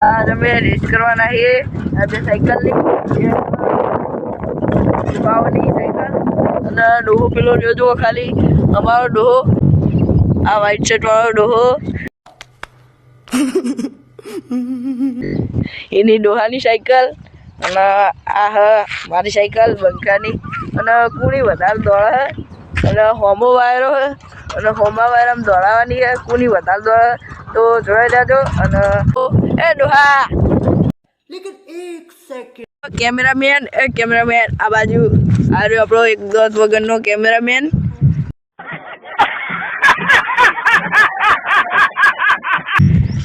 आज અમે રેસ કરવાના છે આજે સાયકલની પાવની સાયકલ અને ડોહો પેલો જો ખાલી અમારો ડોહો આ વ્હાઈટ શર્ટ વાળો ડોહો એની ડોહાની સાયકલ અને આ હ મારી સાયકલ બંકાની અને કુણી વધારે દોડે અને હોમો વાયરો હે અને હોમા વાયરામાં દોડાવવાની હે કુણી વધારે દોડે તો જોઈ લેજો અને એ ડોહા લેકિન એક સેકન્ડ કેમેરામેન આ બાજુ આ રહ્યો આપણો એક દોત વગરનો કેમેરામેન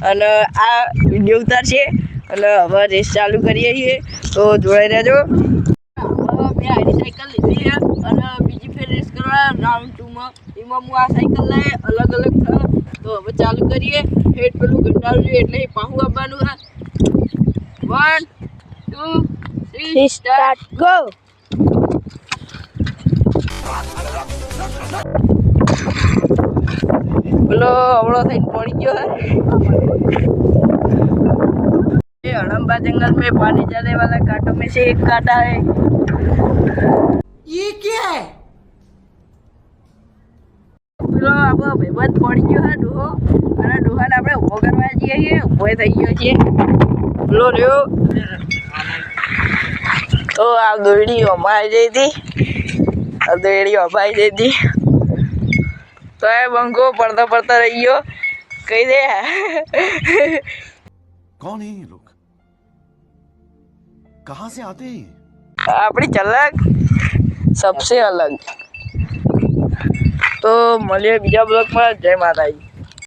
અને આ વિડીયો ઉતારશે અને હવે રેસ ચાલુ કરીએ છીએ તો જોઈ રહેજો મેં આની સાયકલ લીધી છે અને બીજી ફેર રેસ કરવા રાઉન્ડ 2 માં એમાં હું આ સાયકલ લઈ અલગ અલગ થયો તો હવે ચાલુ કરીએ હેડ પેલું ઘંટાળું જોઈએ એટલે પાહું આવવાનું હા 1 2 3 સ્ટાર્ટ ગો બોલો હવળો થઈને પડી ગયો है हड़म्बा जंगल में पानी जाने वाला कांटों में से एक कांटा है ये क्या है बोलो अब भाईबंध पड़ी गयो है डोहो અને ડોહાને આપણે ઊભો કરવા જઈએ છીએ ઊભો થઈ ગયો છે બોલો રહ્યો તો આ દોરડી અમાઈ જઈ હતી આ દોરડી અમાઈ જઈ હતી તો એ બંકો પડતા રહી ગયો કહી દે कौन है ये लोग कहाँ से आते हैं अपनी झलक सबसे अलग तो મળીએ બીજા બ્લોગમાં જય માતાજી।